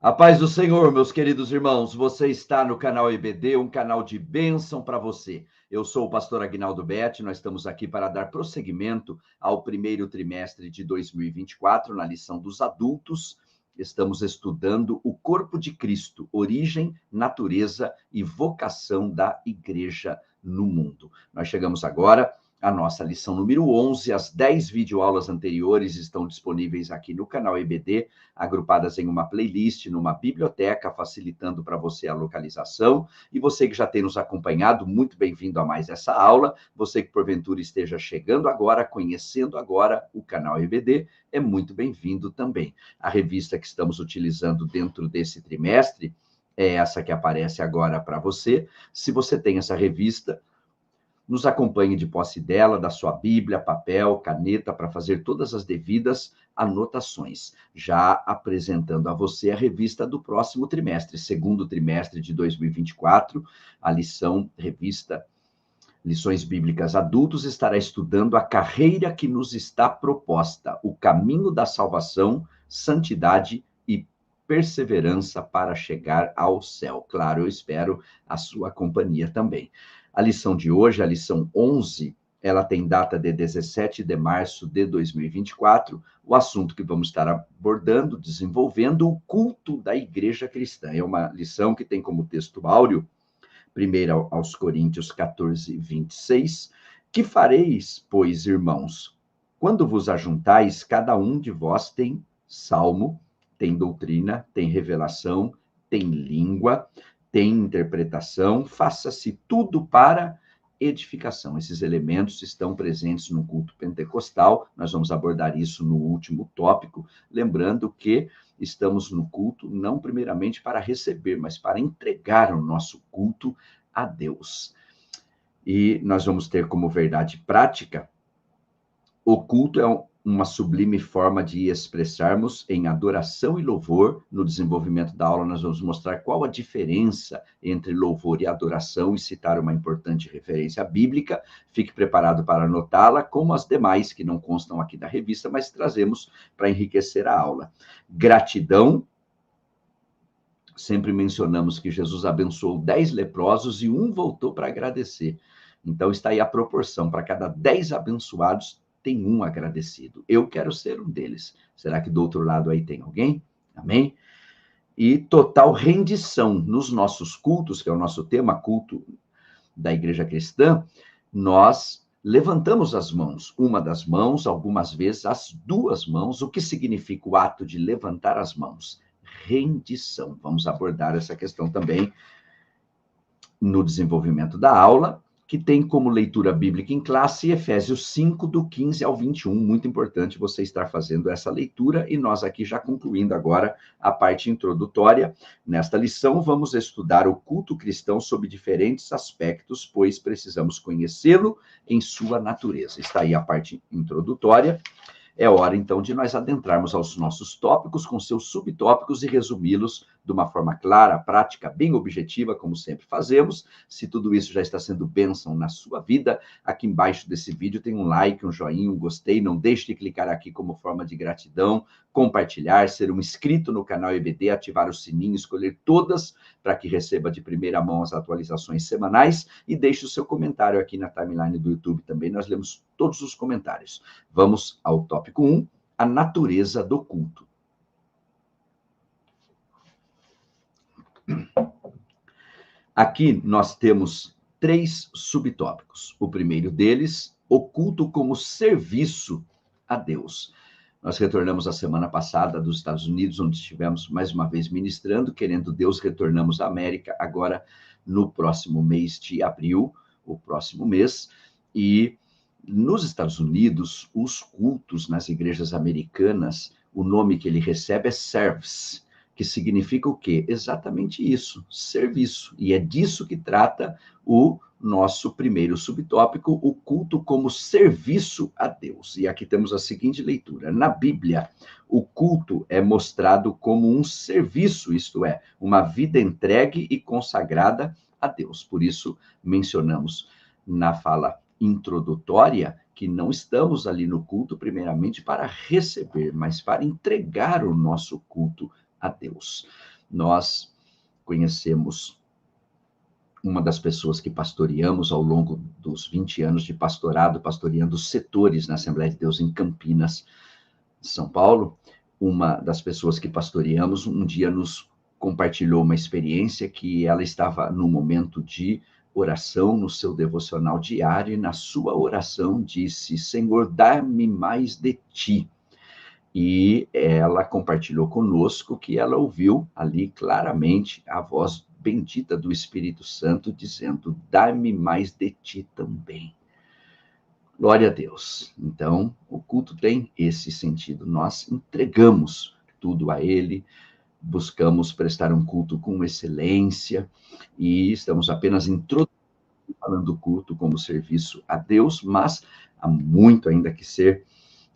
A paz do Senhor, meus queridos irmãos, você está no canal EBD, um canal de bênção para você. Eu sou o pastor Aguinaldo Betti, nós estamos aqui para dar prosseguimento ao primeiro trimestre de 2024, na lição dos adultos. Estamos estudando o corpo de Cristo, origem, natureza e vocação da igreja no mundo. Nós chegamos agora à nossa lição número 11, as 10 videoaulas anteriores estão disponíveis aqui no canal EBD, agrupadas em uma playlist, numa biblioteca, facilitando para você a localização. E você que já tem nos acompanhado, muito bem-vindo a mais essa aula. Você que porventura esteja chegando agora, conhecendo agora o canal EBD, é muito bem-vindo também. A revista que estamos utilizando dentro desse trimestre é essa que aparece agora para você. Se você tem essa revista, nos acompanhe de posse dela, da sua Bíblia, papel, caneta, para fazer todas as devidas anotações. Já apresentando a você a revista do próximo trimestre, segundo trimestre de 2024, a revista Lições Bíblicas Adultos estará estudando a carreira que nos está proposta, o caminho da salvação, santidade e perseverança para chegar ao céu. Claro, eu espero a sua companhia também. A lição de hoje, a lição 11, ela tem data de 17 de março de 2024. O assunto que vamos estar abordando, desenvolvendo, o culto da igreja cristã. É uma lição que tem como texto áureo, 1 aos Coríntios 14, 26. Que fareis, pois, irmãos? Quando vos ajuntais, cada um de vós tem salmo, tem doutrina, tem revelação, tem língua, tem interpretação, faça-se tudo para edificação. Esses elementos estão presentes no culto pentecostal, nós vamos abordar isso no último tópico, lembrando que estamos no culto não primeiramente para receber, mas para entregar o nosso culto a Deus. E nós vamos ter como verdade prática, o culto é uma sublime forma de expressarmos em adoração e louvor. No desenvolvimento da aula, nós vamos mostrar qual a diferença entre louvor e adoração e citar uma importante referência bíblica. Fique preparado para anotá-la, como as demais que não constam aqui da revista, mas trazemos para enriquecer a aula. Gratidão. Sempre mencionamos que Jesus abençoou 10 leprosos e um voltou para agradecer. Então, está aí a proporção. Para cada 10 abençoados, tem um agradecido. Eu quero ser um deles. Será que do outro lado aí tem alguém? Amém? E total rendição nos nossos cultos, que é o nosso tema, culto da igreja cristã, nós levantamos as mãos, uma das mãos, algumas vezes as duas mãos. O que significa o ato de levantar as mãos? Rendição. Vamos abordar essa questão também no desenvolvimento da aula, que tem como leitura bíblica em classe Efésios 5, do 15 ao 21. Muito importante você estar fazendo essa leitura, e nós aqui já concluindo agora a parte introdutória. Nesta lição, vamos estudar o culto cristão sob diferentes aspectos, pois precisamos conhecê-lo em sua natureza. Está aí a parte introdutória. É hora, então, de nós adentrarmos aos nossos tópicos, com seus subtópicos, e resumi-los de uma forma clara, prática, bem objetiva, como sempre fazemos. Se tudo isso já está sendo bênção na sua vida, aqui embaixo desse vídeo tem um like, um joinha, um gostei. Não deixe de clicar aqui como forma de gratidão, compartilhar, ser um inscrito no canal EBD, ativar o sininho, escolher todas para que receba de primeira mão as atualizações semanais, e deixe o seu comentário aqui na timeline do YouTube também. Nós lemos todos os comentários. Vamos ao tópico 1, a natureza do culto. Aqui nós temos 3 subtópicos. O primeiro deles, o culto como serviço a Deus. Nós retornamos a semana passada dos Estados Unidos, onde estivemos mais uma vez ministrando, querendo Deus, retornamos à América agora no próximo mês de abril, o próximo mês, e nos Estados Unidos, os cultos nas igrejas americanas, o nome que ele recebe é service, que significa o quê? Exatamente isso, serviço. E é disso que trata o nosso primeiro subtópico, o culto como serviço a Deus. E aqui temos a seguinte leitura. Na Bíblia, o culto é mostrado como um serviço, isto é, uma vida entregue e consagrada a Deus. Por isso, mencionamos na fala introdutória que não estamos ali no culto primeiramente para receber, mas para entregar o nosso culto a Deus. nós conhecemos uma das pessoas que pastoreamos ao longo dos 20 anos de pastorado, pastoreando os setores na Assembleia de Deus em Campinas, São Paulo. Uma das pessoas que pastoreamos um dia nos compartilhou uma experiência que ela estava no momento de oração, no seu devocional diário, e na sua oração disse: Senhor, dá-me mais de ti. E ela compartilhou conosco que ela ouviu ali claramente a voz bendita do Espírito Santo dizendo: dá-me mais de ti também. Glória a Deus. Então, o culto tem esse sentido. Nós entregamos tudo a Ele, buscamos prestar um culto com excelência e estamos apenas introduzindo, falando do culto como serviço a Deus, mas há muito ainda que ser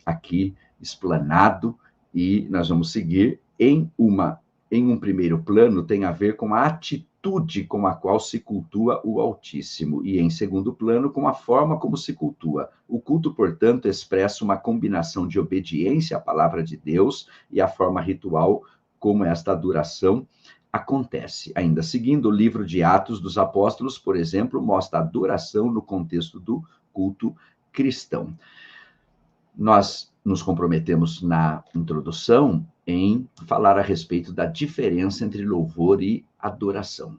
aqui explanado, e nós vamos seguir em um primeiro plano, tem a ver com a atitude com a qual se cultua o Altíssimo, e em segundo plano, com a forma como se cultua. O culto, portanto, expressa uma combinação de obediência à palavra de Deus e a forma ritual como esta adoração acontece. Ainda seguindo o livro de Atos dos Apóstolos, por exemplo, mostra a adoração no contexto do culto cristão. Nós nos comprometemos na introdução em falar a respeito da diferença entre louvor e adoração.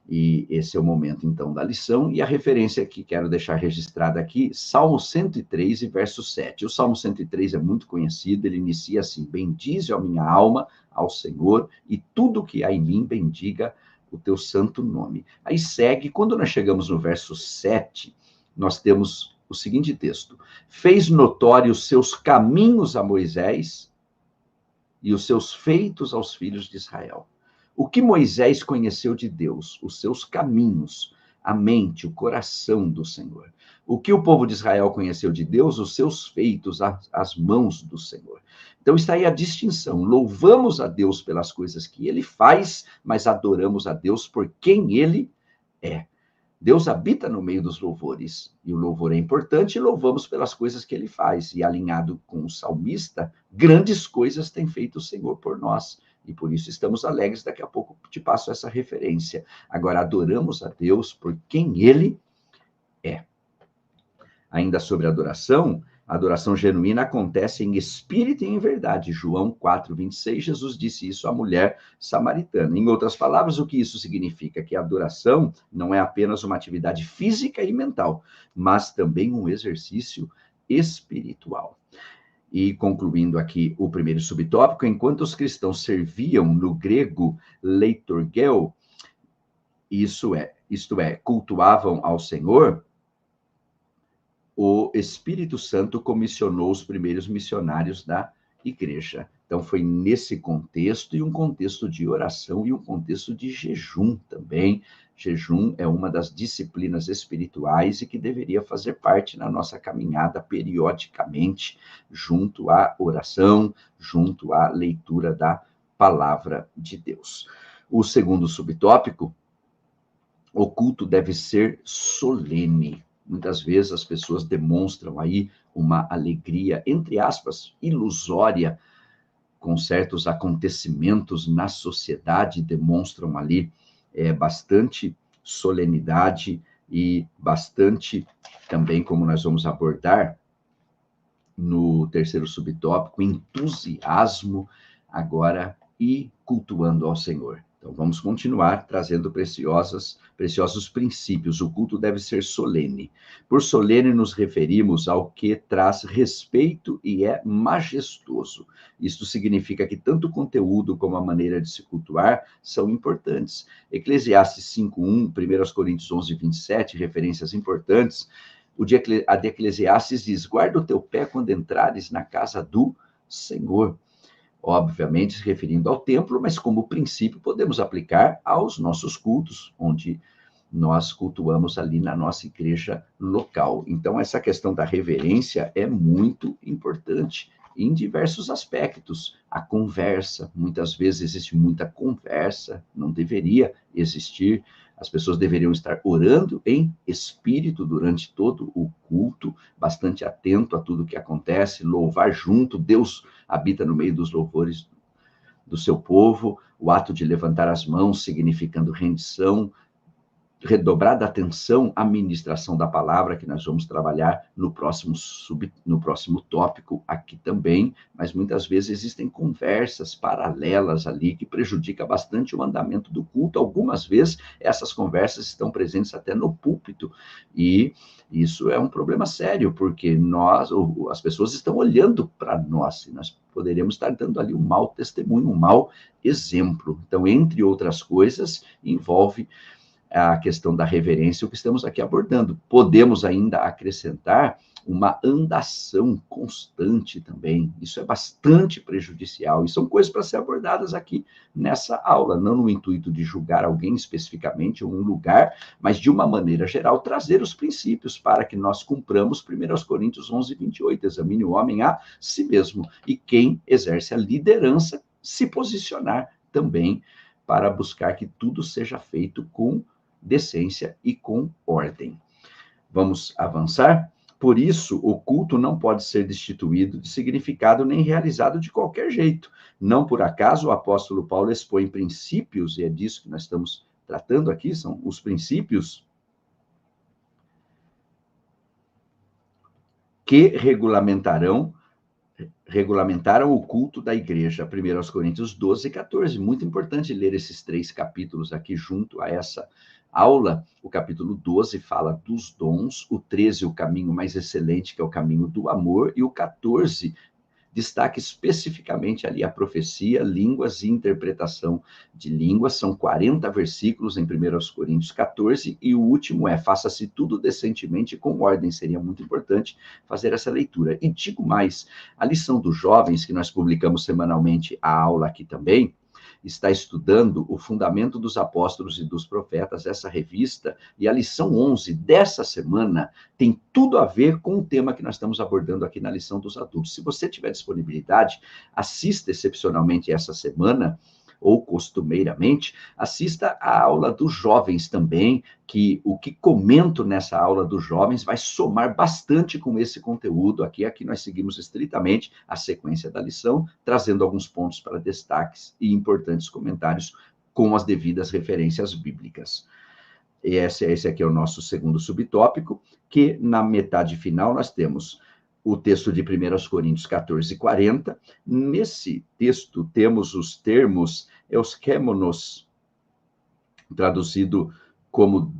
E esse é o momento, então, da lição, e a referência que quero deixar registrada aqui, Salmo 103, verso 7. O Salmo 103 é muito conhecido, ele inicia assim: bendize a minha alma ao Senhor, e tudo que há em mim bendiga o teu santo nome. Aí segue, quando nós chegamos no verso 7, nós temos o seguinte texto: fez notórios os seus caminhos a Moisés e os seus feitos aos filhos de Israel. O que Moisés conheceu de Deus? Os seus caminhos, a mente, o coração do Senhor. O que o povo de Israel conheceu de Deus? Os seus feitos, as mãos do Senhor. Então está aí a distinção. Louvamos a Deus pelas coisas que ele faz, mas adoramos a Deus por quem ele é. Deus habita no meio dos louvores, e o louvor é importante, e louvamos pelas coisas que ele faz. E alinhado com o salmista, grandes coisas tem feito o Senhor por nós, e por isso estamos alegres. Daqui a pouco te passo essa referência. Agora, adoramos a Deus por quem ele é. Ainda sobre adoração, a adoração genuína acontece em espírito e em verdade. João 4:26, Jesus disse isso à mulher samaritana. Em outras palavras, o que isso significa? Que a adoração não é apenas uma atividade física e mental, mas também um exercício espiritual. E concluindo aqui o primeiro subtópico, enquanto os cristãos serviam no grego leiturgeo, isto é, cultuavam ao Senhor, o Espírito Santo comissionou os primeiros missionários da igreja. Então, foi nesse contexto, e um contexto de oração, e um contexto de jejum também. Jejum é uma das disciplinas espirituais e que deveria fazer parte na nossa caminhada periodicamente, junto à oração, junto à leitura da palavra de Deus. O segundo subtópico: o culto deve ser solene. Muitas vezes as pessoas demonstram aí uma alegria, entre aspas, ilusória, com certos acontecimentos na sociedade, demonstram ali bastante solenidade e bastante também, como nós vamos abordar no terceiro subtópico, entusiasmo agora e cultuando ao Senhor. Então, vamos continuar trazendo preciosos princípios. O culto deve ser solene. Por solene, nos referimos ao que traz respeito e é majestoso. Isto significa que tanto o conteúdo como a maneira de se cultuar são importantes. Eclesiastes 5:1, 1 Coríntios 11:27, referências importantes. A de Eclesiastes diz: guarda o teu pé quando entrares na casa do Senhor. Obviamente se referindo ao templo, mas como princípio podemos aplicar aos nossos cultos, onde nós cultuamos ali na nossa igreja local. Então, essa questão da reverência é muito importante em diversos aspectos. A conversa, muitas vezes existe muita conversa, não deveria existir. As pessoas deveriam estar orando em espírito durante todo o culto, bastante atento a tudo que acontece, louvar junto. Deus habita no meio dos louvores do seu povo, o ato de levantar as mãos, significando rendição, redobrada atenção à ministração da palavra, que nós vamos trabalhar no próximo tópico aqui também, mas muitas vezes existem conversas paralelas ali que prejudicam bastante o andamento do culto. Algumas vezes essas conversas estão presentes até no púlpito, e isso é um problema sério, porque as pessoas estão olhando para nós, e nós poderíamos estar dando ali um mau testemunho, um mau exemplo. Então, entre outras coisas, envolve a questão da reverência, o que estamos aqui abordando. Podemos ainda acrescentar uma andação constante também. Isso é bastante prejudicial, e são coisas para ser abordadas aqui nessa aula, não no intuito de julgar alguém especificamente ou um lugar, mas de uma maneira geral, trazer os princípios para que nós cumpramos 1 Coríntios 11, 28, examine o homem a si mesmo, e quem exerce a liderança se posicionar também para buscar que tudo seja feito com decência e com ordem. Vamos avançar? Por isso, o culto não pode ser destituído de significado nem realizado de qualquer jeito. Não por acaso o apóstolo Paulo expõe princípios, e é disso que nós estamos tratando aqui, são os princípios que regulamentaram o culto da igreja. 1 Coríntios 12 e 14. Muito importante ler esses 3 capítulos aqui junto a essa aula. O capítulo 12 fala dos dons, o 13, o caminho mais excelente, que é o caminho do amor, e o 14 destaca especificamente ali a profecia, línguas e interpretação de línguas. São 40 versículos em 1 Coríntios 14, e o último é: faça-se tudo decentemente e com ordem. Seria muito importante fazer essa leitura. E digo mais, a lição dos jovens, que nós publicamos semanalmente a aula aqui também, está estudando o fundamento dos apóstolos e dos profetas, essa revista, e a lição 11 dessa semana tem tudo a ver com o tema que nós estamos abordando aqui na lição dos adultos. Se você tiver disponibilidade, assista excepcionalmente essa semana, ou costumeiramente, assista a aula dos jovens também, que o que comento nessa aula dos jovens vai somar bastante com esse conteúdo aqui. Aqui nós seguimos estritamente a sequência da lição, trazendo alguns pontos para destaques e importantes comentários com as devidas referências bíblicas. Esse aqui é o nosso segundo subtópico, que na metade final nós temos o texto de 1 Coríntios 14, 40. Nesse texto temos os termos euskêmonos, traduzido como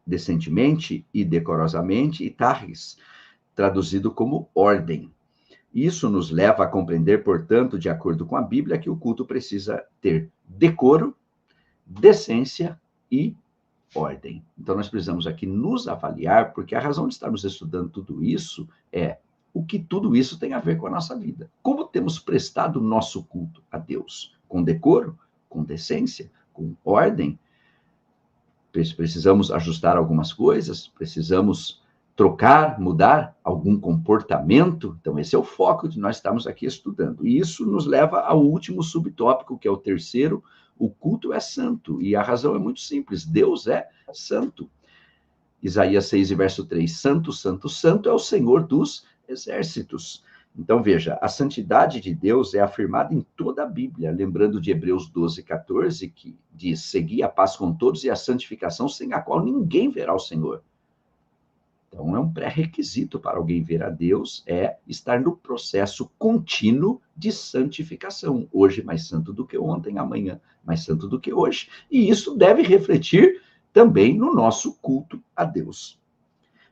decentemente e decorosamente, e taris, traduzido como ordem. Isso nos leva a compreender, portanto, de acordo com a Bíblia, que o culto precisa ter decoro, decência e ordem. Então, nós precisamos aqui nos avaliar, porque a razão de estarmos estudando tudo isso é o que tudo isso tem a ver com a nossa vida. Como temos prestado o nosso culto a Deus? Com decoro? Com decência? Com ordem? Precisamos ajustar algumas coisas? Precisamos trocar, mudar algum comportamento? Então, esse é o foco de nós estarmos aqui estudando. E isso nos leva ao último subtópico, que é o terceiro: o culto é santo. E a razão é muito simples: Deus é santo. Isaías 6, verso 3, santo, santo, santo é o Senhor dos exércitos. Então, veja, a santidade de Deus é afirmada em toda a Bíblia, lembrando de Hebreus 12, 14, que diz: segui a paz com todos e a santificação, sem a qual ninguém verá o Senhor. Então, é um pré-requisito para alguém ver a Deus, é estar no processo contínuo de santificação. Hoje mais santo do que ontem, amanhã mais santo do que hoje. E isso deve refletir também no nosso culto a Deus.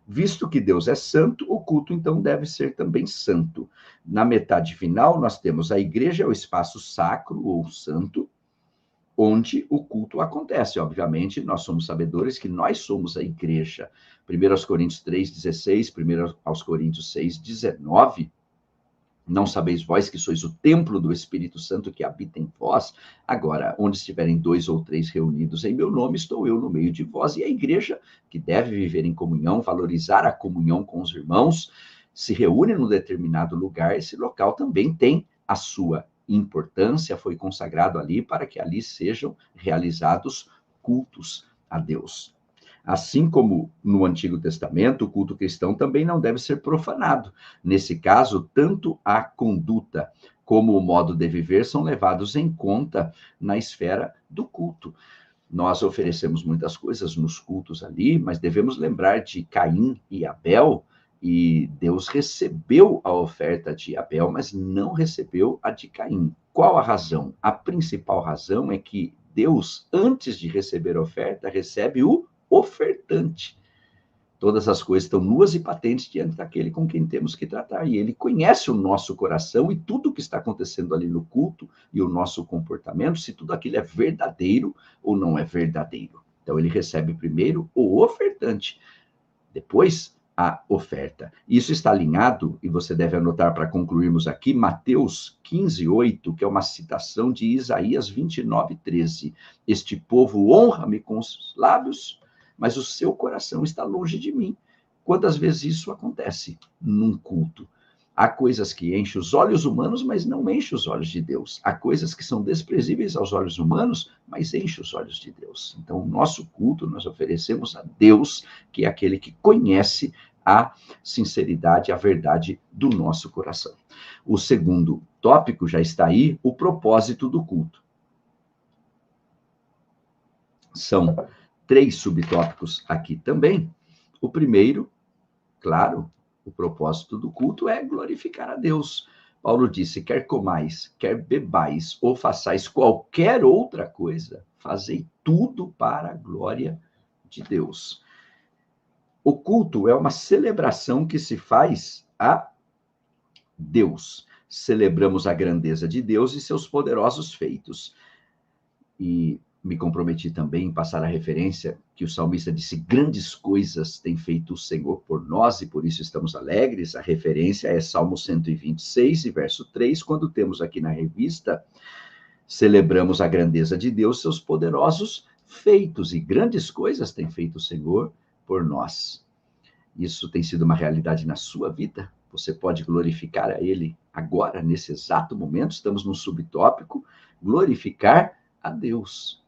Visto que Deus é santo, o culto, então, deve ser também santo. Na metade final, nós temos a igreja, o espaço sacro ou santo, onde o culto acontece. Obviamente, nós somos sabedores que nós somos a igreja. 1 Coríntios 3,16, 1 Coríntios 6,19, não sabeis vós que sois o templo do Espírito Santo que habita em vós? Agora, onde estiverem 2 ou 3 reunidos em meu nome, estou eu no meio de vós. E a igreja, que deve viver em comunhão, valorizar a comunhão com os irmãos, se reúne num determinado lugar. Esse local também tem a sua importância, foi consagrado ali para que ali sejam realizados cultos a Deus. Assim como no Antigo Testamento, o culto cristão também não deve ser profanado. Nesse caso, tanto a conduta como o modo de viver, são levados em conta na esfera do culto. Nós oferecemos muitas coisas nos cultos ali, mas devemos lembrar de Caim e Abel, e Deus recebeu a oferta de Abel, mas não recebeu a de Caim. Qual a razão? A principal razão é que Deus, antes de receber a oferta, recebe o ofertante. Todas as coisas estão nuas e patentes diante daquele com quem temos que tratar. E ele conhece o nosso coração e tudo o que está acontecendo ali no culto e o nosso comportamento, se tudo aquilo é verdadeiro ou não é verdadeiro. Então, ele recebe primeiro o ofertante, depois a oferta. Isso está alinhado, e você deve anotar para concluirmos aqui, Mateus 15:8, que é uma citação de Isaías 29:13. Este povo honra-me com os lábios, mas o seu coração está longe de mim. Quantas vezes isso acontece num culto? Há coisas que enchem os olhos humanos, mas não enchem os olhos de Deus. Há coisas que são desprezíveis aos olhos humanos, mas enchem os olhos de Deus. Então, o nosso culto nós oferecemos a Deus, que é aquele que conhece a sinceridade, a verdade do nosso coração. O segundo tópico já está aí, o propósito do culto. São 3 subtópicos aqui também. O primeiro, claro, o propósito do culto é glorificar a Deus. Paulo disse, quer comais, quer bebais, ou façais qualquer outra coisa, fazei tudo para a glória de Deus. O culto é uma celebração que se faz a Deus. Celebramos a grandeza de Deus e seus poderosos feitos. E me comprometi também em passar a referência que o salmista disse, grandes coisas tem feito o Senhor por nós e por isso estamos alegres. A referência é Salmo 126, verso 3, quando temos aqui na revista, celebramos a grandeza de Deus, seus poderosos feitos, e grandes coisas tem feito o Senhor por nós. Isso tem sido uma realidade na sua vida? Você pode glorificar a Ele agora, nesse exato momento? Estamos no subtópico, glorificar a Deus.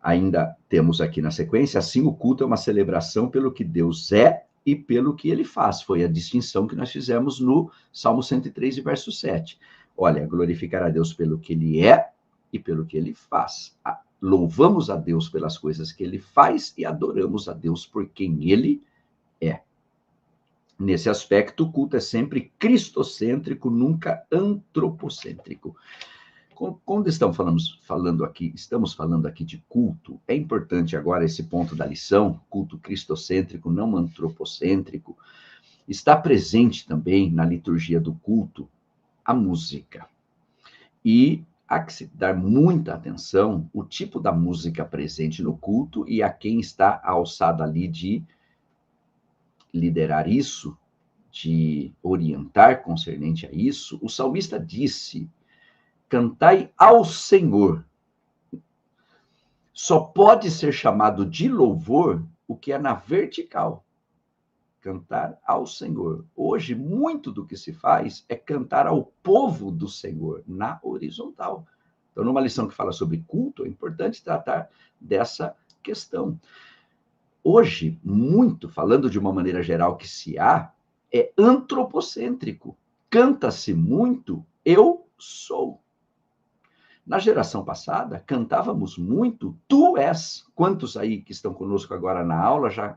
Ainda temos aqui na sequência, assim o culto é uma celebração pelo que Deus é e pelo que Ele faz. Foi a distinção que nós fizemos no Salmo 103, verso 7. Olha, glorificar a Deus pelo que Ele é e pelo que Ele faz. Louvamos a Deus pelas coisas que Ele faz e adoramos a Deus por quem Ele é. Nesse aspecto, o culto é sempre cristocêntrico, nunca antropocêntrico. Quando estamos falando aqui de culto, é importante agora esse ponto da lição, culto cristocêntrico, não antropocêntrico. Está presente também na liturgia do culto a música. E há que se dar muita atenção o tipo da música presente no culto e a quem está alçado ali de liderar isso, de orientar concernente a isso. O salmista disse, cantai ao Senhor. Só pode ser chamado de louvor o que é na vertical. Cantar ao Senhor. Hoje, muito do que se faz é cantar ao povo do Senhor, na horizontal. Então, numa lição que fala sobre culto, é importante tratar dessa questão. Hoje, muito, falando de uma maneira geral que se há, é antropocêntrico. Canta-se muito, eu sou. Na geração passada, cantávamos muito, tu és. Quantos aí que estão conosco agora na aula já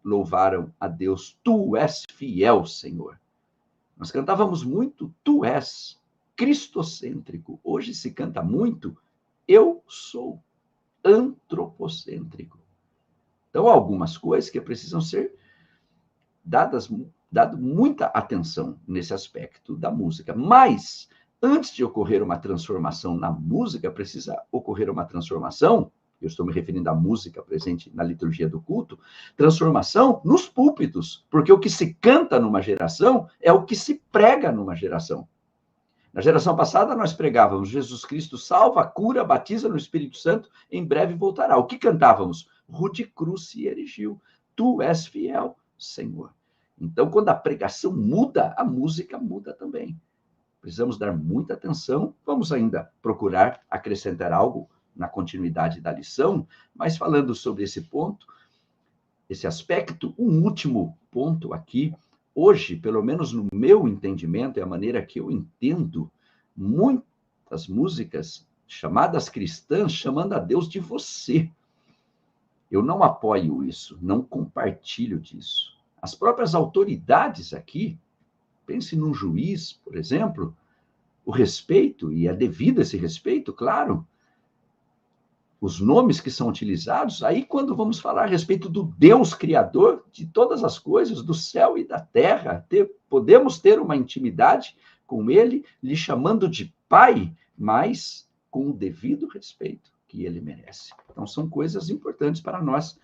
louvaram a Deus? Tu és fiel, Senhor. Nós cantávamos muito, tu és. Cristocêntrico. Hoje se canta muito, eu sou. Antropocêntrico. Então, há algumas coisas que precisam ser dado muita atenção nesse aspecto da música. Mas antes de ocorrer uma transformação na música, precisa ocorrer uma transformação, eu estou me referindo à música presente na liturgia do culto, transformação nos púlpitos, porque o que se canta numa geração é o que se prega numa geração. Na geração passada, nós pregávamos Jesus Cristo salva, cura, batiza no Espírito Santo, em breve voltará. O que cantávamos? Rude cruz se erigiu, tu és fiel, Senhor. Então, quando a pregação muda, a música muda também. Precisamos dar muita atenção. Vamos ainda procurar acrescentar algo na continuidade da lição, mas falando sobre esse ponto, esse aspecto, um último ponto aqui, hoje, pelo menos no meu entendimento, é a maneira que eu entendo muitas músicas chamadas cristãs, chamando a Deus de você. Eu não apoio isso, não compartilho disso. As próprias autoridades aqui, pense num juiz, por exemplo, o respeito, e é devido esse respeito, claro, os nomes que são utilizados, aí quando vamos falar a respeito do Deus Criador de todas as coisas, do céu e da terra, podemos ter uma intimidade com ele, lhe chamando de Pai, mas com o devido respeito que ele merece. Então, são coisas importantes para nós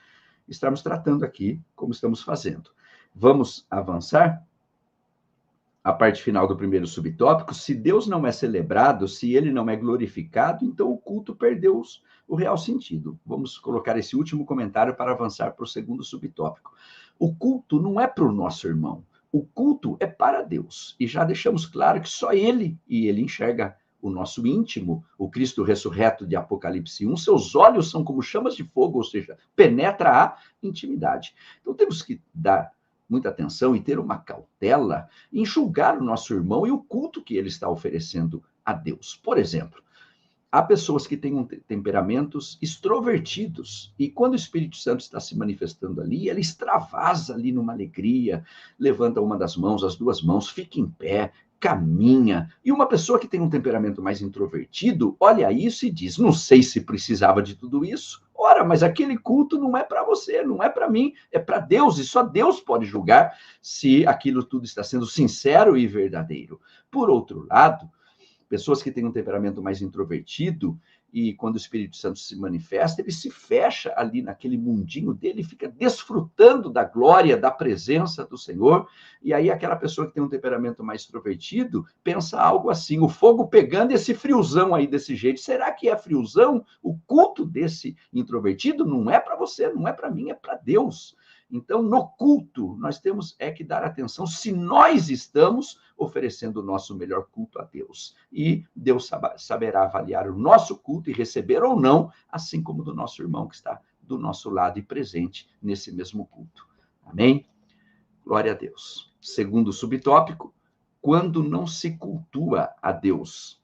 estarmos tratando aqui, como estamos fazendo. Vamos avançar? A parte final do primeiro subtópico: se Deus não é celebrado, se ele não é glorificado, então o culto perdeu o real sentido. Vamos colocar esse último comentário para avançar para o segundo subtópico. O culto não é para o nosso irmão, o culto é para Deus. E já deixamos claro que só ele, e ele enxerga o nosso íntimo, o Cristo ressurreto de Apocalipse 1, seus olhos são como chamas de fogo, ou seja, penetra a intimidade. Então temos que dar muita atenção e ter uma cautela em julgar o nosso irmão e o culto que ele está oferecendo a Deus. Por exemplo, há pessoas que têm temperamentos extrovertidos, e quando o Espírito Santo está se manifestando ali, ele extravasa ali numa alegria, levanta uma das mãos, as duas mãos, fica em pé, caminha. E uma pessoa que tem um temperamento mais introvertido, olha isso e diz: não sei se precisava de tudo isso. Ora, mas aquele culto não é para você, não é para mim, é para Deus, e só Deus pode julgar se aquilo tudo está sendo sincero e verdadeiro. Por outro lado, pessoas que têm um temperamento mais introvertido, e quando o Espírito Santo se manifesta, ele se fecha ali naquele mundinho dele, fica desfrutando da glória, da presença do Senhor, e aí aquela pessoa que tem um temperamento mais extrovertido pensa algo assim: o fogo pegando esse friozão aí desse jeito, será que é friozão? O culto desse introvertido não é para você, não é para mim, é para Deus. Então, no culto, nós temos que dar atenção se nós estamos oferecendo o nosso melhor culto a Deus. E Deus saberá avaliar o nosso culto e receber ou não, assim como do nosso irmão que está do nosso lado e presente nesse mesmo culto. Amém? Glória a Deus. Segundo subtópico: quando não se cultua a Deus.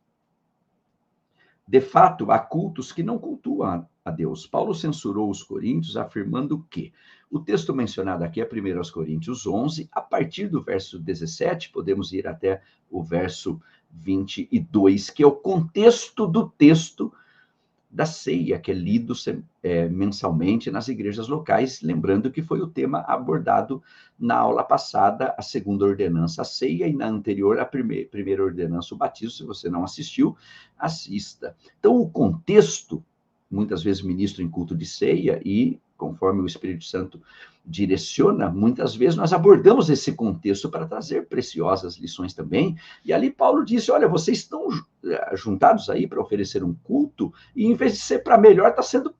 De fato, há cultos que não cultuam a Deus. Paulo censurou os coríntios, afirmando que o texto mencionado aqui é 1 Coríntios 11, a partir do verso 17, podemos ir até o verso 22, que é o contexto do texto da ceia, que é lido mensalmente nas igrejas locais, lembrando que foi o tema abordado na aula passada, a segunda ordenança, a ceia, e na anterior, a primeira ordenança, o batismo. Se você não assistiu, assista. Então, o contexto, muitas vezes ministro em culto de ceia, e conforme o Espírito Santo direciona, muitas vezes nós abordamos esse contexto para trazer preciosas lições também. E ali Paulo disse: olha, vocês estão juntados aí para oferecer um culto, e em vez de ser para melhor, está sendo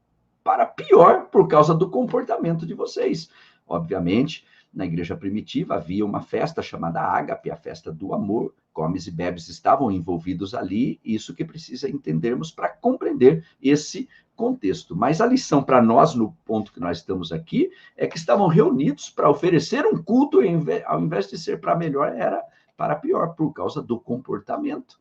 para pior por causa do comportamento de vocês. Obviamente, na igreja primitiva havia uma festa chamada Ágape, a festa do amor. Comes e bebes estavam envolvidos ali, isso que precisa entendermos para compreender esse contexto. Mas a lição para nós, no ponto que nós estamos aqui, é que estavam reunidos para oferecer um culto, ao invés de ser para melhor, era para pior, por causa do comportamento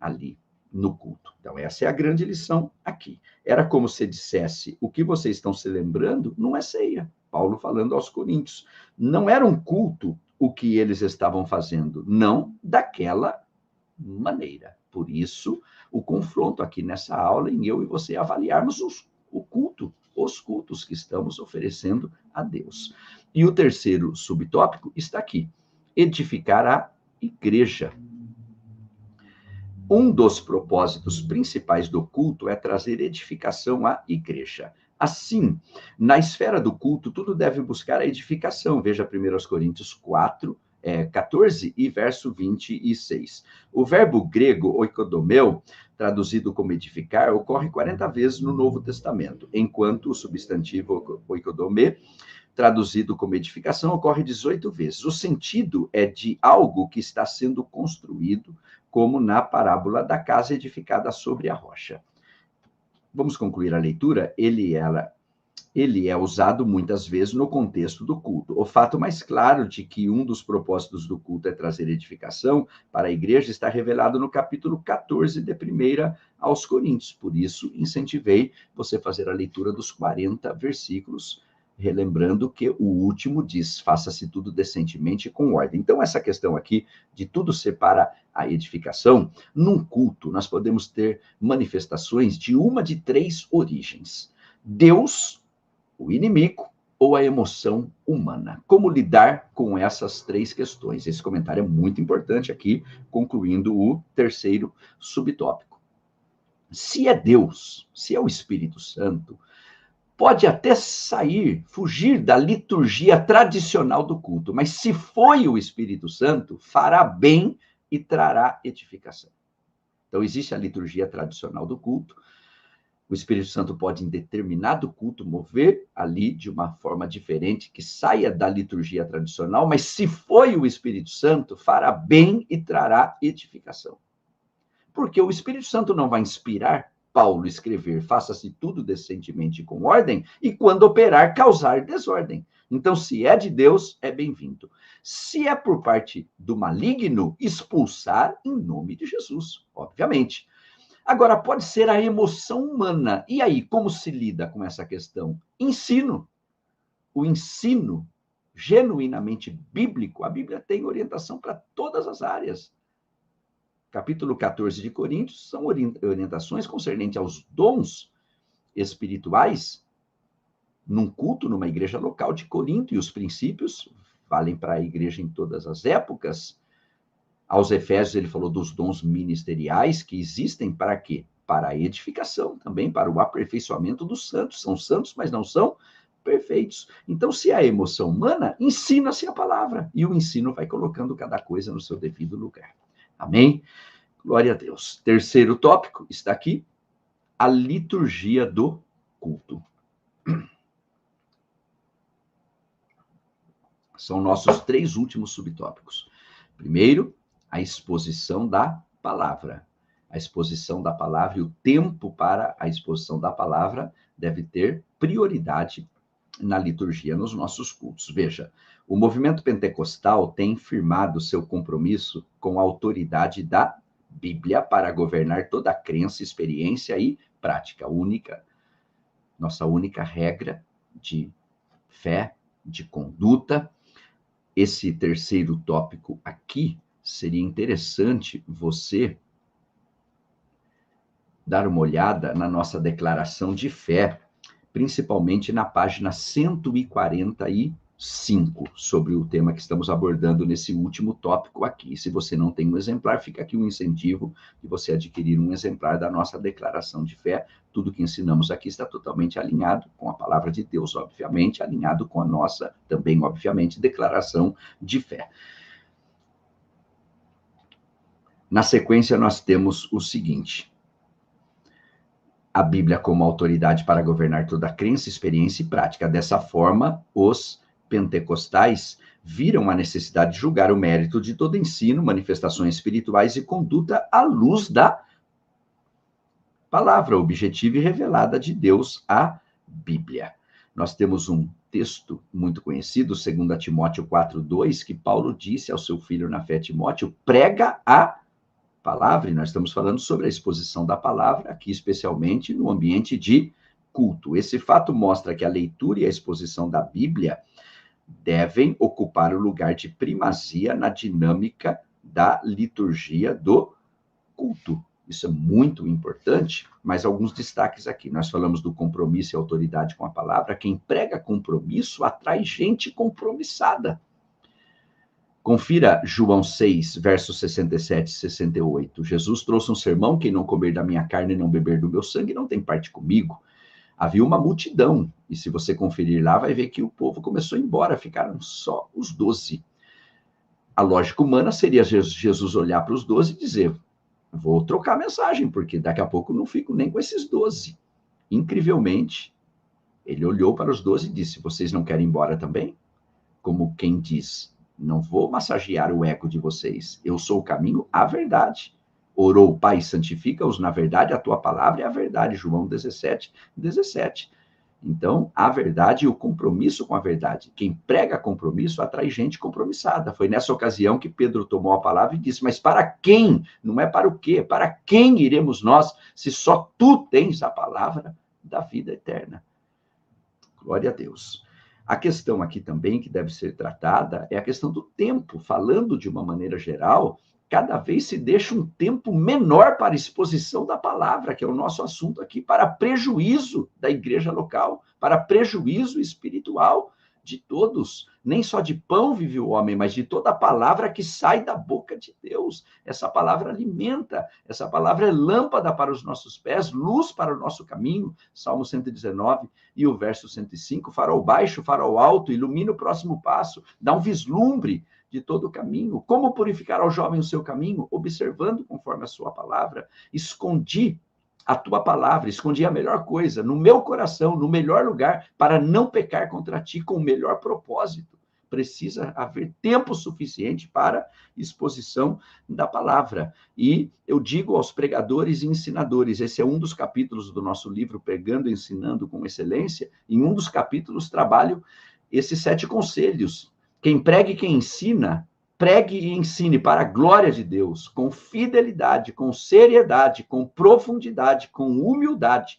ali no culto. Então, essa é a grande lição aqui. Era como se dissesse: o que vocês estão se lembrando não é ceia. Paulo falando aos coríntios. Não era um culto o que eles estavam fazendo, não daquela maneira. Por isso, o confronto aqui nessa aula, em eu e você avaliarmos o culto, os cultos que estamos oferecendo a Deus. E o terceiro subtópico está aqui: edificar a igreja. Um dos propósitos principais do culto é trazer edificação à igreja. Assim, na esfera do culto, tudo deve buscar a edificação. Veja 1 Coríntios 4, 14 e verso 26. O verbo grego oikodomeu, traduzido como edificar, ocorre 40 vezes no Novo Testamento, enquanto o substantivo oikodome, traduzido como edificação, ocorre 18 vezes. O sentido é de algo que está sendo construído, como na parábola da casa edificada sobre a rocha. Vamos concluir a leitura. Ele e ela ele é usado muitas vezes no contexto do culto. O fato mais claro de que um dos propósitos do culto é trazer edificação para a igreja está revelado no capítulo 14 de 1 aos Coríntios. Por isso, incentivei você a fazer a leitura dos 40 versículos, relembrando que o último diz, faça-se tudo decentemente e com ordem. Então, essa questão aqui de tudo ser para a edificação, num culto nós podemos ter manifestações de uma de três origens. Deus, o inimigo ou a emoção humana. Como lidar com essas três questões? Esse comentário é muito importante aqui, concluindo o terceiro subtópico. Se é Deus, se é o Espírito Santo, pode até fugir da liturgia tradicional do culto, mas se foi o Espírito Santo, fará bem e trará edificação. Então, existe a liturgia tradicional do culto. O Espírito Santo pode, em determinado culto, mover ali de uma forma diferente, que saia da liturgia tradicional, mas se foi o Espírito Santo, fará bem e trará edificação. Porque o Espírito Santo não vai inspirar Paulo escrever, faça-se tudo decentemente e com ordem, e quando operar, causar desordem. Então, se é de Deus, é bem-vindo. Se é por parte do maligno, expulsar em nome de Jesus, obviamente. Agora, pode ser a emoção humana. E aí, como se lida com essa questão? Ensino. O ensino genuinamente bíblico, a Bíblia tem orientação para todas as áreas. Capítulo 14 de Coríntios são orientações concernentes aos dons espirituais num culto, numa igreja local de Corinto, e os princípios valem para a igreja em todas as épocas. Aos Efésios, ele falou dos dons ministeriais que existem para quê? Para a edificação, também para o aperfeiçoamento dos santos. São santos, mas não são perfeitos. Então, se é a emoção humana, ensina-se a palavra. E o ensino vai colocando cada coisa no seu devido lugar. Amém? Glória a Deus. Terceiro tópico está aqui, a liturgia do culto. São nossos três últimos subtópicos. Primeiro, a exposição da palavra. A exposição da palavra e o tempo para a exposição da palavra deve ter prioridade na liturgia, nos nossos cultos. Veja, o movimento pentecostal tem firmado seu compromisso com a autoridade da Bíblia para governar toda a crença, experiência e prática única. Nossa única regra de fé, de conduta. Esse terceiro tópico aqui, seria interessante você dar uma olhada na nossa declaração de fé, principalmente na página 145, sobre o tema que estamos abordando nesse último tópico aqui. Se você não tem um exemplar, fica aqui um incentivo de você adquirir um exemplar da nossa declaração de fé. Tudo que ensinamos aqui está totalmente alinhado com a palavra de Deus, obviamente, alinhado com a nossa, também, obviamente, declaração de fé. Na sequência, nós temos o seguinte: a Bíblia como autoridade para governar toda a crença, experiência e prática. Dessa forma, os pentecostais viram a necessidade de julgar o mérito de todo ensino, manifestações espirituais e conduta à luz da palavra objetiva e revelada de Deus, a Bíblia. Nós temos um texto muito conhecido, 2 Timóteo 4:2, que Paulo disse ao seu filho na fé, Timóteo, prega a palavra, e nós estamos falando sobre a exposição da palavra, aqui especialmente no ambiente de culto. Esse fato mostra que a leitura e a exposição da Bíblia devem ocupar o lugar de primazia na dinâmica da liturgia do culto. Isso é muito importante, mas alguns destaques aqui. Nós falamos do compromisso e autoridade com a palavra. Quem prega compromisso atrai gente compromissada. Confira João 6, versos 67 e 68. Jesus trouxe um sermão: quem não comer da minha carne e não beber do meu sangue não tem parte comigo. Havia uma multidão, e se você conferir lá, vai ver que o povo começou a ir embora, ficaram só os 12. A lógica humana seria Jesus olhar para os 12 e dizer, vou trocar a mensagem, porque daqui a pouco não fico nem com esses 12. Incrivelmente, ele olhou para os 12 e disse, vocês não querem ir embora também? Como quem diz, não vou massagear o ego de vocês. Eu sou o caminho, a verdade. Orou o Pai, santifica-os na verdade, a tua palavra é a verdade. João 17, 17. Então, a verdade e o compromisso com a verdade. Quem prega compromisso atrai gente compromissada. Foi nessa ocasião que Pedro tomou a palavra e disse, mas para quem? Não é para o quê? Para quem iremos nós, se só tu tens a palavra da vida eterna? Glória a Deus. A questão aqui também que deve ser tratada é a questão do tempo. Falando de uma maneira geral, cada vez se deixa um tempo menor para a exposição da palavra, que é o nosso assunto aqui, para prejuízo da igreja local, para prejuízo espiritual de todos. Nem só de pão vive o homem, mas de toda a palavra que sai da boca de Deus. Essa palavra alimenta, essa palavra é lâmpada para os nossos pés, luz para o nosso caminho. Salmo 119 e o verso 105, farol baixo, farol alto, ilumina o próximo passo, dá um vislumbre de todo o caminho. Como purificar ao jovem o seu caminho? Observando conforme a sua palavra. Escondi a tua palavra, escondi a melhor coisa no meu coração, no melhor lugar, para não pecar contra ti com o melhor propósito. Precisa haver tempo suficiente para exposição da palavra. E eu digo aos pregadores e ensinadores, esse é um dos capítulos do nosso livro, Pregando e Ensinando com Excelência, em um dos capítulos trabalho esses 7 conselhos. Quem prega e quem ensina, pregue e ensine para a glória de Deus, com fidelidade, com seriedade, com profundidade, com humildade.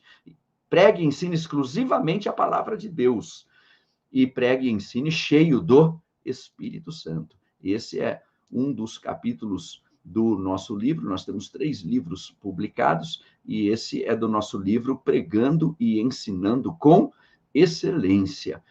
Pregue e ensine exclusivamente a palavra de Deus. E pregue e ensine cheio do Espírito Santo. Esse é um dos capítulos do nosso livro. Nós temos 3 livros publicados, e esse é do nosso livro Pregando e Ensinando com Excelência.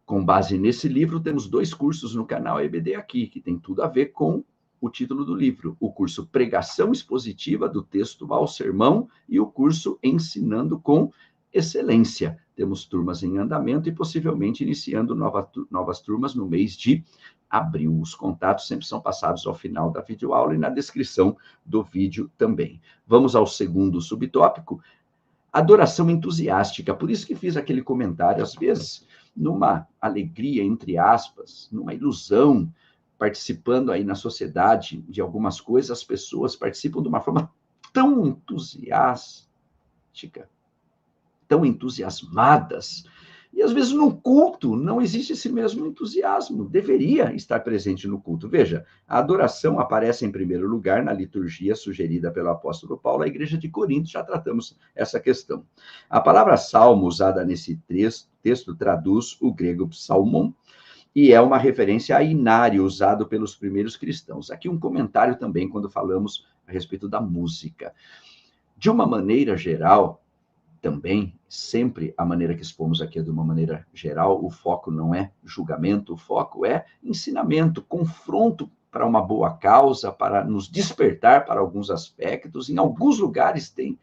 Com base nesse livro, temos 2 cursos no canal EBD aqui, que tem tudo a ver com o título do livro. O curso Pregação Expositiva do Texto ao Sermão e o curso Ensinando com Excelência. Temos turmas em andamento e possivelmente iniciando novas turmas no mês de abril. Os contatos sempre são passados ao final da videoaula e na descrição do vídeo também. Vamos ao segundo subtópico, adoração entusiástica. Por isso que fiz aquele comentário, às vezes, numa alegria, entre aspas, numa ilusão, participando aí na sociedade de algumas coisas, as pessoas participam de uma forma tão entusiástica, tão entusiasmadas, e às vezes no culto não existe esse mesmo entusiasmo, deveria estar presente no culto. Veja, a adoração aparece em primeiro lugar na liturgia sugerida pelo apóstolo Paulo à igreja de Corinto, já tratamos essa questão. A palavra salmo usada nesse texto traduz o grego psalmon, e é uma referência a inário usado pelos primeiros cristãos. Aqui um comentário também quando falamos a respeito da música. De uma maneira geral, também, sempre a maneira que expomos aqui é de uma maneira geral, o foco não é julgamento, o foco é ensinamento, confronto para uma boa causa, para nos despertar para alguns aspectos. Em alguns lugares tem,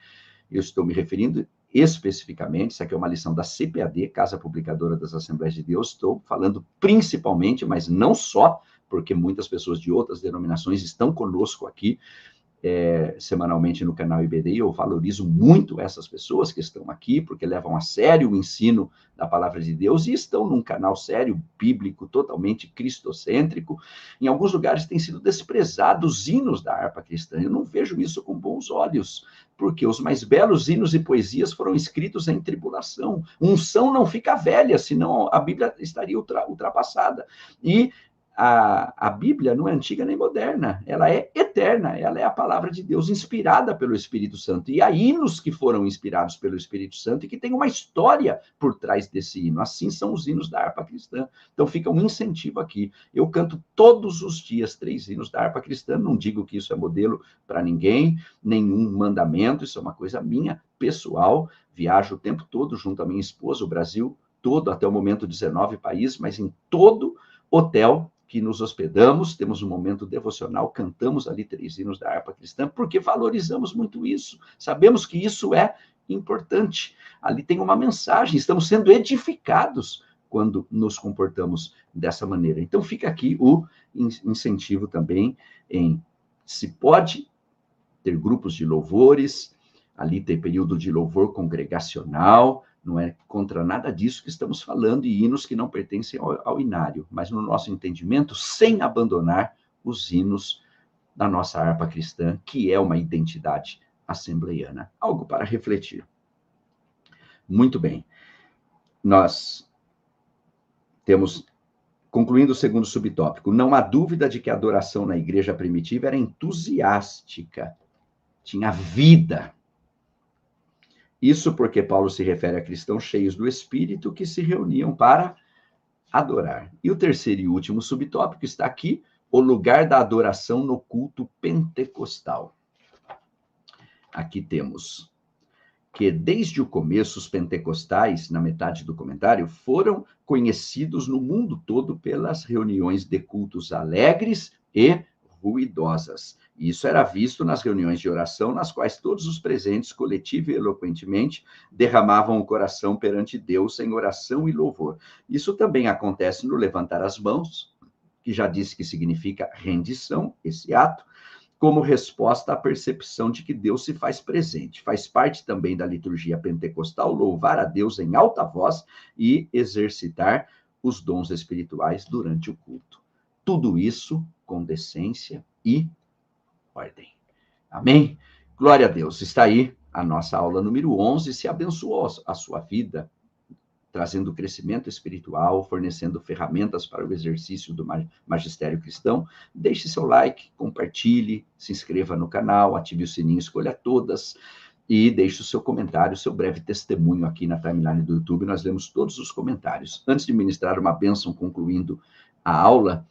eu estou me referindo especificamente, isso aqui é uma lição da CPAD, Casa Publicadora das Assembleias de Deus, estou falando principalmente, mas não só, porque muitas pessoas de outras denominações estão conosco aqui, semanalmente no canal IBD, e eu valorizo muito essas pessoas que estão aqui, porque levam a sério o ensino da palavra de Deus e estão num canal sério, bíblico, totalmente cristocêntrico. Em alguns lugares têm sido desprezados os hinos da harpa cristã. Eu não vejo isso com bons olhos, porque os mais belos hinos e poesias foram escritos em tribulação. Unção não fica velha, senão a Bíblia estaria ultrapassada. E a Bíblia não é antiga nem moderna, ela é eterna, ela é a palavra de Deus inspirada pelo Espírito Santo. E há hinos que foram inspirados pelo Espírito Santo e que tem uma história por trás desse hino. Assim são os hinos da harpa cristã. Então fica um incentivo aqui. Eu canto todos os dias 3 hinos da harpa cristã, não digo que isso é modelo para ninguém, nenhum mandamento, isso é uma coisa minha, pessoal. Viajo o tempo todo junto à minha esposa, o Brasil todo, até o momento 19 países, mas em todo hotel que nos hospedamos, temos um momento devocional, cantamos ali 3 hinos da harpa cristã, porque valorizamos muito isso. Sabemos que isso é importante. Ali tem uma mensagem, estamos sendo edificados quando nos comportamos dessa maneira. Então fica aqui o incentivo também em, se pode ter grupos de louvores, ali tem período de louvor congregacional, não é contra nada disso que estamos falando, e hinos que não pertencem ao inário, mas no nosso entendimento, sem abandonar os hinos da nossa harpa cristã, que é uma identidade assembleiana. Algo para refletir. Muito bem. nós temos, concluindo o segundo subtópico, não há dúvida de que a adoração na igreja primitiva era entusiástica, tinha vida. Isso porque Paulo se refere a cristãos cheios do Espírito que se reuniam para adorar. E o terceiro e último subtópico está aqui, o lugar da adoração no culto pentecostal. Aqui temos que desde o começo os pentecostais, na metade do comentário, foram conhecidos no mundo todo pelas reuniões de cultos alegres e ruidosas. Isso era visto nas reuniões de oração, nas quais todos os presentes, coletivo e eloquentemente, derramavam o coração perante Deus em oração e louvor. Isso também acontece no levantar as mãos, que já disse que significa rendição, esse ato, como resposta à percepção de que Deus se faz presente. Faz parte também da liturgia pentecostal louvar a Deus em alta voz e exercitar os dons espirituais durante o culto. Tudo isso com decência e ordem. Amém? Glória a Deus. Está aí a nossa aula número 11. Se abençoou a sua vida, trazendo crescimento espiritual, fornecendo ferramentas para o exercício do magistério cristão, deixe seu like, compartilhe, se inscreva no canal, ative o sininho, escolha todas e deixe o seu comentário, seu breve testemunho aqui na timeline do YouTube. Nós lemos todos os comentários. Antes de ministrar uma bênção concluindo a aula,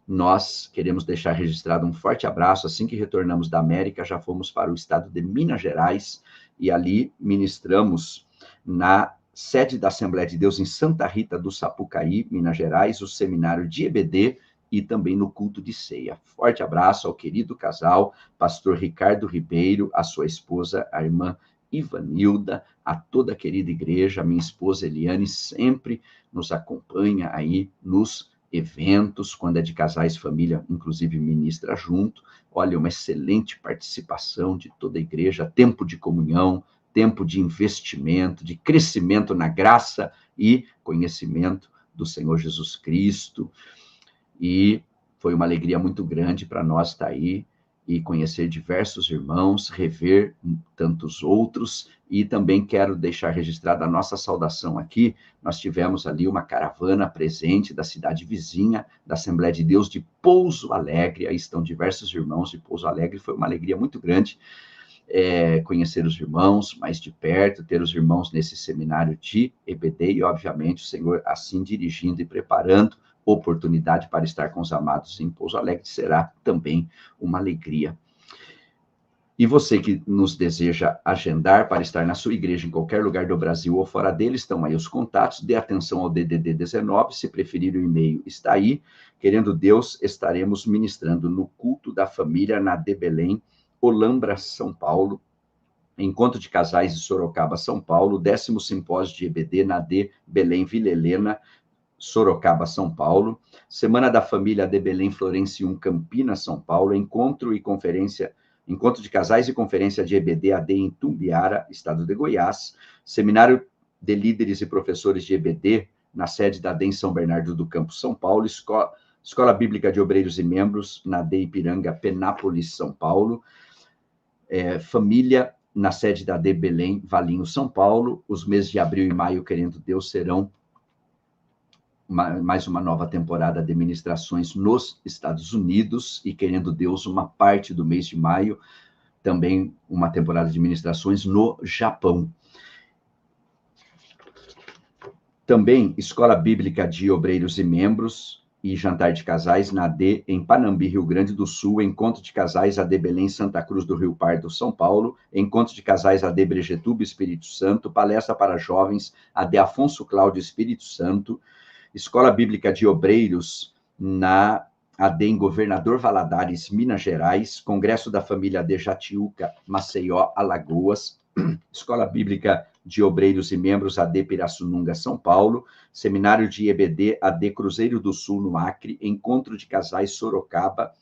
nós queremos deixar registrado um forte abraço. Assim que retornamos da América, já fomos para o estado de Minas Gerais e ali ministramos na sede da Assembleia de Deus em Santa Rita do Sapucaí, Minas Gerais, o seminário de EBD e também no culto de ceia. Forte abraço ao querido casal, pastor Ricardo Ribeiro, a sua esposa, a irmã Ivanilda, a toda a querida igreja, a minha esposa Eliane sempre nos acompanha aí nos eventos, quando é de casais, família, inclusive ministra junto. Olha, uma excelente participação de toda a igreja, tempo de comunhão, tempo de investimento, de crescimento na graça e conhecimento do Senhor Jesus Cristo. E foi uma alegria muito grande para nós estar aí e conhecer diversos irmãos, rever tantos outros. E também quero deixar registrada a nossa saudação aqui. Nós tivemos ali uma caravana presente da cidade vizinha, da Assembleia de Deus de Pouso Alegre. Aí estão diversos irmãos de Pouso Alegre. Foi uma alegria muito grande conhecer os irmãos mais de perto, ter os irmãos nesse seminário de EBD e, obviamente, o Senhor assim dirigindo e preparando oportunidade para estar com os amados em Pouso Alegre será também uma alegria. E você que nos deseja agendar para estar na sua igreja em qualquer lugar do Brasil ou fora dele, estão aí os contatos, dê atenção ao DDD 19, se preferir o e-mail está aí. Querendo Deus, estaremos ministrando no culto da família na de Belém, Olambra, São Paulo, Encontro de Casais de Sorocaba, São Paulo, 10º Simpósio de EBD na de Belém, Vila Helena, Sorocaba, São Paulo, Semana da Família de Belém, Florencio 1, Campinas, São Paulo, Encontro de Casais e Conferência de EBD AD em Tumbiara, Estado de Goiás, Seminário de Líderes e Professores de EBD na sede da AD em São Bernardo do Campo, São Paulo, Escola Bíblica de Obreiros e Membros na AD Ipiranga, Penápolis, São Paulo, Família na sede da AD Belém, Valinho, São Paulo. Os meses de abril e maio, querendo Deus, serão mais uma nova temporada de ministrações nos Estados Unidos e, querendo Deus, uma parte do mês de maio, também uma temporada de ministrações no Japão. Também Escola Bíblica de Obreiros e Membros e Jantar de Casais na AD em Panambi, Rio Grande do Sul, Encontro de Casais AD Belém, Santa Cruz do Rio Pardo, São Paulo, Encontro de Casais AD Brejetuba, Espírito Santo, Palestra para Jovens AD Afonso Cláudio, Espírito Santo, Escola Bíblica de Obreiros na AD em Governador Valadares, Minas Gerais, Congresso da Família AD Jatiuca, Maceió, Alagoas, Escola Bíblica de Obreiros e Membros AD Pirassununga, São Paulo, Seminário de EBD AD Cruzeiro do Sul, no Acre, Encontro de Casais Sorocaba,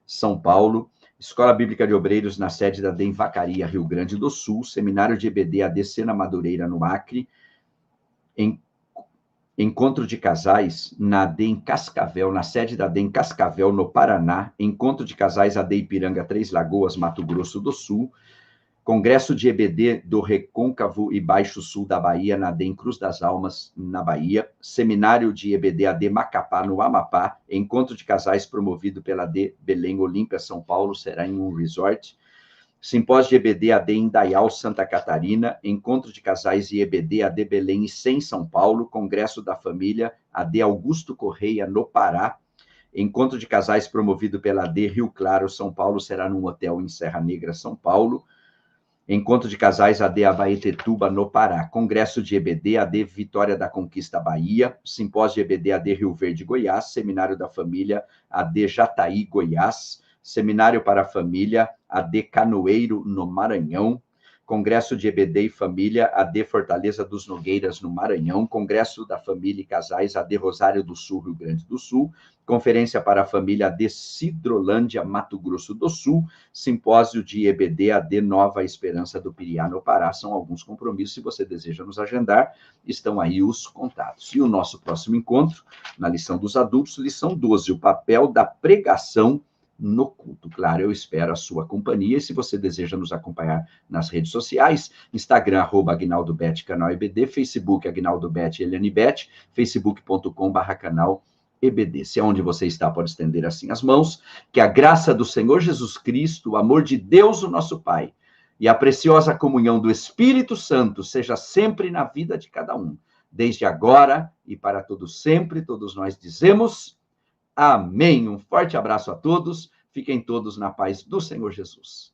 São Paulo, Escola Bíblica de Obreiros na sede da AD em Vacaria, Rio Grande do Sul, Seminário de EBD AD Sena Madureira, no Acre, Encontro de Casais na AD em Cascavel, na sede da AD em Cascavel, no Paraná, Encontro de Casais AD Ipiranga, Três Lagoas, Mato Grosso do Sul, Congresso de EBD do Recôncavo e Baixo Sul da Bahia, na DEM Cruz das Almas, na Bahia. Seminário de EBD AD Macapá, no Amapá. Encontro de casais promovido pela AD Belém Olímpia, São Paulo, será em um resort. Simpósio de EBD AD em Dayal, Santa Catarina. Encontro de casais e EBD AD Belém e Sem, São Paulo. Congresso da Família AD Augusto Correia, no Pará. Encontro de casais promovido pela AD Rio Claro, São Paulo, será num hotel em Serra Negra, São Paulo. Encontro de casais AD Abaetetuba, no Pará. Congresso de EBD AD Vitória da Conquista, Bahia. Simpósio de EBD AD Rio Verde, Goiás. Seminário da Família AD Jataí, Goiás. Seminário para a Família AD Canoeiro, no Maranhão. Congresso de EBD e Família AD Fortaleza dos Nogueiras, no Maranhão. Congresso da Família e Casais AD Rosário do Sul, Rio Grande do Sul. Conferência para a Família AD Cidrolândia, Mato Grosso do Sul. Simpósio de EBD AD Nova Esperança do Piriá, no Pará. São alguns compromissos. Se você deseja nos agendar, estão aí os contatos. E o nosso próximo encontro, na lição dos adultos, lição 12, o papel da pregação no culto. Claro, eu espero a sua companhia. E se você deseja nos acompanhar nas redes sociais, Instagram, @AguinaldoBet, canal EBD, Facebook, AguinaldoBet, ElianeBet, facebook.com/canal EBD. Se é onde você está, pode estender assim as mãos. Que a graça do Senhor Jesus Cristo, o amor de Deus, o nosso Pai, e a preciosa comunhão do Espírito Santo seja sempre na vida de cada um, desde agora e para todos sempre. Todos nós dizemos amém. Um forte abraço a todos. Fiquem todos na paz do Senhor Jesus.